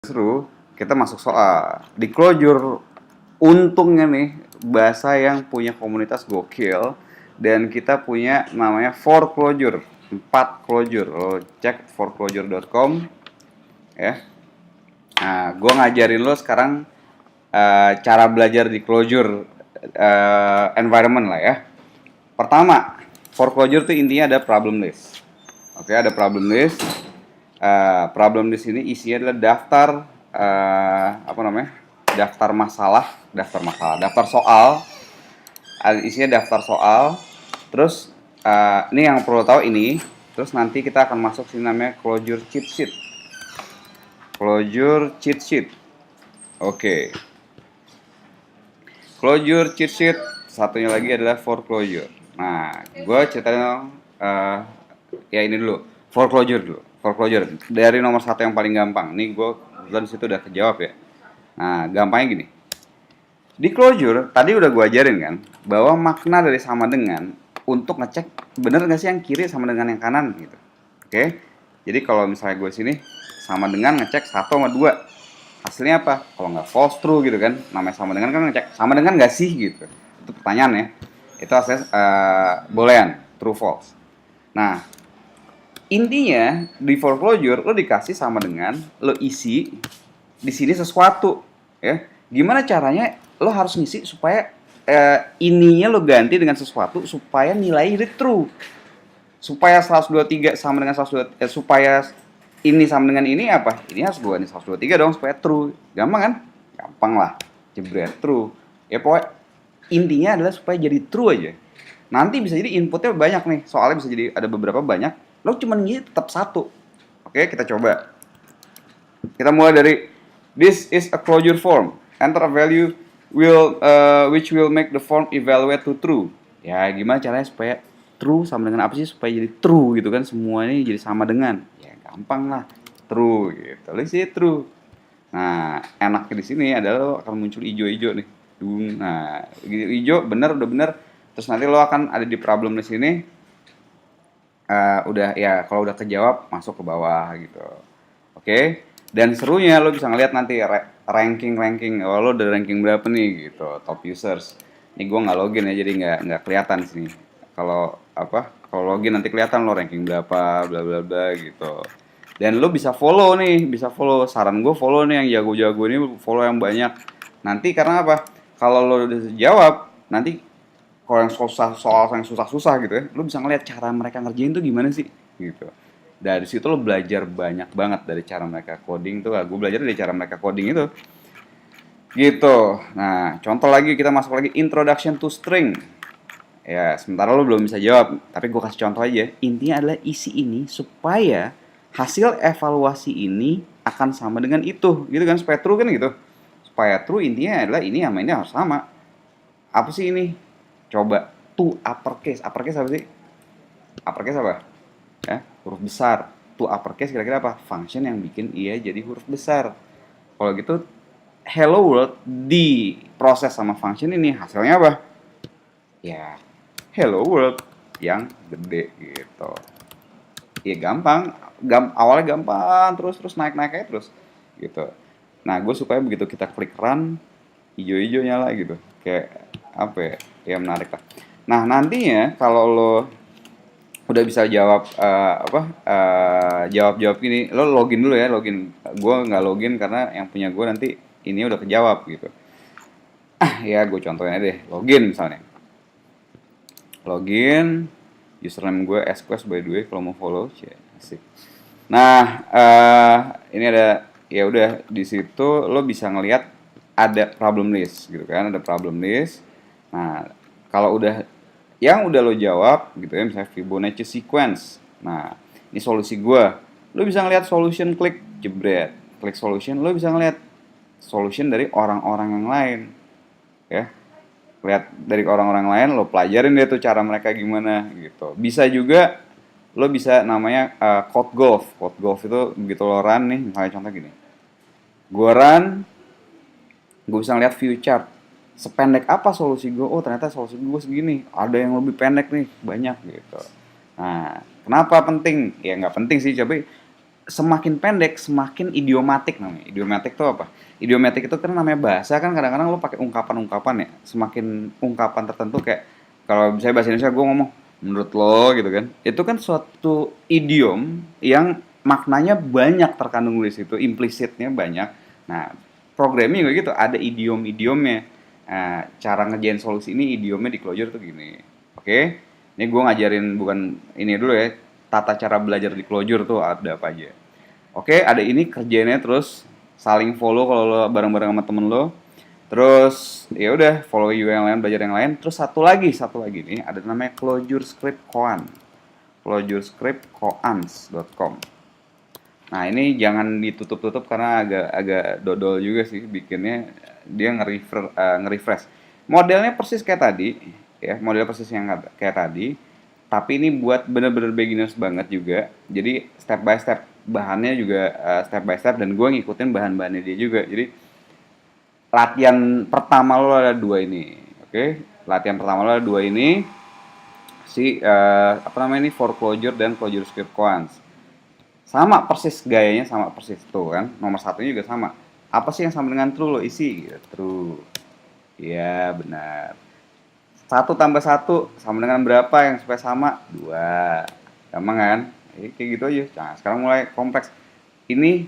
Seru, kita masuk soal. Di Clojure, untungnya nih, bahasa yang punya komunitas gokil. Dan kita punya namanya Foreclosure, 4 Clojure. Lo cek foreclosure.com ya. Nah, gue ngajarin lo sekarang cara belajar di Clojure environment lah ya. Pertama, foreclosure tuh intinya ada problem list. Oke, ada problem list. Problem list ini isinya adalah daftar apa namanya? Daftar soal. Isinya daftar soal. Terus ini yang perlu tahu ini. Terus nanti kita akan masuk sini namanya closure cheat sheet. Closure cheat sheet. Oke. Closure cheat sheet. Satunya lagi adalah foreclosure. Nah, gue ceritain ya ini dulu. Foreclosure dari nomor 1 yang paling gampang. Nih gue kebetulan situ udah kejawab ya. Nah, gampangnya gini. Di closure tadi udah gue ajarin kan bahwa makna dari sama dengan untuk ngecek bener nggak sih yang kiri sama dengan yang kanan gitu. Oke. Jadi kalau misalnya gue sini sama dengan ngecek 1 sama 2. Hasilnya apa? Kalau nggak false true gitu kan. Namanya sama dengan kan ngecek sama dengan nggak sih gitu. Itu pertanyaan ya. Itu hasilnya boolean, true false. Nah, intinya di foreclosure lo dikasih sama dengan lo isi di sini sesuatu ya. Gimana caranya lo harus ngisi supaya ininya lo ganti dengan sesuatu supaya nilainya jadi true. Supaya 123 sama dengan 123 supaya ini sama dengan ini apa? Ini harus ini 123 dong supaya true. Gampang kan? Gampang lah. Jebret true. Ya pokoknya intinya adalah supaya jadi true aja. Nanti bisa jadi inputnya banyak nih. Soalnya bisa jadi ada beberapa banyak. Lo cuma ngisi tetap 1. Oke, kita coba. Kita mulai dari this is a closure form. Enter a value which will make the form evaluate to true. Ya, gimana caranya supaya true sama dengan apa sih supaya jadi true gitu kan? Semua ini jadi sama dengan. Ya, gampang lah. True gitu. Lo sih true. Nah, enaknya di sini adalah lo akan muncul hijau-hijau nih. Nah, hijau bener udah bener. Terus nanti lo akan ada di problem di sini. Udah ya kalau udah kejawab masuk ke bawah gitu. Oke. Dan serunya lo bisa ngeliat nanti ranking oh, lo udah ranking berapa nih gitu, top users. Ini gue nggak login ya jadi nggak kelihatan sini. Kalau kalau login nanti kelihatan lo ranking berapa bla bla bla gitu. Dan lo bisa follow nih, bisa follow. Saran gue follow nih yang jago-jago ini, follow yang banyak. Nanti karena apa? Kalau lo udah jawab, nanti kalau yang soal yang susah-susah gitu ya, lo bisa ngeliat cara mereka ngerjain tuh gimana sih gitu. Dari situ lo belajar banyak banget dari cara mereka coding tuh. Gue belajar dari cara mereka coding itu gitu. Nah, contoh lagi, kita masuk lagi introduction to string. Ya, sementara lo belum bisa jawab, tapi gue kasih contoh aja. Intinya adalah isi ini supaya hasil evaluasi ini akan sama dengan itu, gitu kan, supaya true kan gitu. Supaya true intinya adalah ini sama ini harus sama. Apa sih ini? Coba to uppercase. Uppercase apa sih? Uppercase apa? Ya, huruf besar. To uppercase kira-kira apa? Function yang bikin ia jadi huruf besar. Kalau gitu hello world diproses sama function ini hasilnya apa? Ya, hello world yang gede gitu. Ya gampang, awalnya gampang terus naik aja terus gitu. Nah, gue supaya begitu kita klik run hijau-hijau nyala gitu. Kayak apa ya? Ya menarik lah. Nah, nantinya kalau lo udah bisa jawab jawab gini, lo login dulu ya, login. Gue nggak login karena yang punya gue nanti ini udah kejawab gitu. Ya gue contohin aja deh, login misalnya. Login, username gue squash by the way kalau mau follow, asik. Nah, ini ada ya udah di situ lo bisa ngelihat ada problem list gitu kan, ada problem list. Nah, kalau udah yang udah lo jawab gitu ya, misalnya Fibonacci sequence. Nah, ini solusi gue. Lo bisa ngelihat solution, klik jebret. Klik solution, lo bisa ngelihat solution dari orang-orang yang lain. Ya. Lihat dari orang-orang lain, lo pelajarin deh tuh cara mereka gimana gitu. Bisa juga lo bisa namanya code golf. Code golf itu begitu lo run nih, misalnya contoh gini. Gue run, gue bisa ngeliat view chart. Sependek apa solusi gue? Oh, ternyata solusi gue segini. Ada yang lebih pendek nih, banyak gitu. Nah, kenapa penting? Ya nggak penting sih, tapi semakin pendek semakin idiomatik namanya. Idiomatik itu apa? Idiomatik itu kan namanya bahasa kan kadang-kadang lo pakai ungkapan-ungkapan ya. Semakin ungkapan tertentu kayak kalau misalnya bahasa Indonesia gue ngomong menurut lo gitu kan. Itu kan suatu idiom yang maknanya banyak terkandung di situ, implisitnya banyak. Nah, programming juga gitu, ada idiom-idiomnya. Nah, cara ngerjain solusi ini idiomnya di Clojure tuh gini. Oke? Ini gue ngajarin bukan ini dulu ya, tata cara belajar di Clojure tuh ada apa aja. Oke, ada ini kerjainnya terus saling follow kalau lo bareng-bareng sama temen lo. Terus ya udah follow juga yang lain, belajar yang lain. Terus satu lagi nih ada namanya Clojure Script Koan. clojurescriptkoans.com. Nah, ini jangan ditutup-tutup karena agak agak dodol juga sih bikinnya. Dia nge-refresh. Modelnya persis kayak tadi, ya, model persis yang kayak tadi. Tapi ini buat bener-bener beginners banget juga. Jadi step by step bahannya juga step by step dan gue ngikutin bahan-bahannya dia juga. Jadi latihan pertama lo ada dua ini, oke? Latihan pertama lo ada dua ini, apa namanya ini foreclosure dan closure script koans. Sama persis gayanya sama persis tuh kan. Nomor satunya juga sama. Apa sih yang sama dengan true lo isi gitu. True. Iya benar. Satu tambah satu sama dengan berapa yang supaya sama? Dua. Gampang kan? Kayak gitu aja. Nah sekarang mulai kompleks. Ini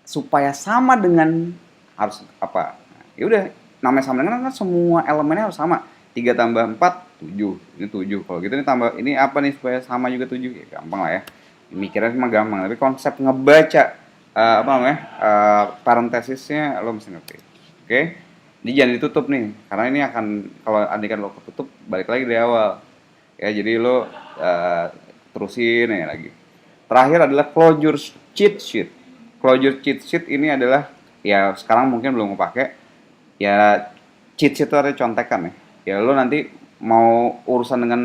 supaya sama dengan harus apa? Ya udah namanya sama dengan kan semua elemennya harus sama. 3 tambah 4 7. Ini 7. Kalau gitu ini tambah ini apa nih supaya sama juga 7? Ya gampang lah ya. Mikirnya cuma gampang, tapi konsep ngebaca apa namanya? Parentesisnya lo mesti ngerti. Oke? Ini jangan ditutup nih, karena ini akan kalau andikan lo ketutup balik lagi dari awal. Ya, jadi lo terusin ya lagi. Terakhir adalah closure cheat sheet. Closure cheat sheet ini adalah ya sekarang mungkin belum kepake. Ya cheat sheet itu artinya contekan ya. Ya lo nanti mau urusan dengan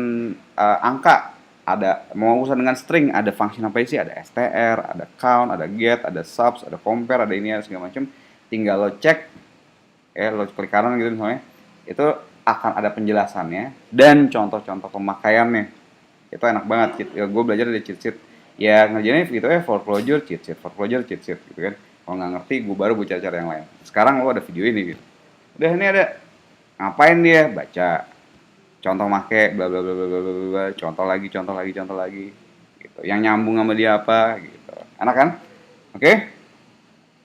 angka ada, mau urusan dengan string ada function apa sih, ada str, ada count, ada get, ada subs, ada compare, ada ini ada segala macam. Tinggal lo cek lo klik kanan gitu misalnya, itu akan ada penjelasannya dan contoh-contoh pemakaiannya. Itu enak banget gitu. Ya, gue belajar dari cheat sheet. Ya ngerjainnya gitu ya, foreclosure cheat sheet gitu kan. Kalau nggak ngerti, gue baru gue cari yang lain. Sekarang lo ada video ini gitu. Udah ini ada ngapain dia? Baca contoh make bla bla bla bla bla bla, contoh lagi gitu. Yang nyambung sama dia apa gitu. Enak kan? Oke?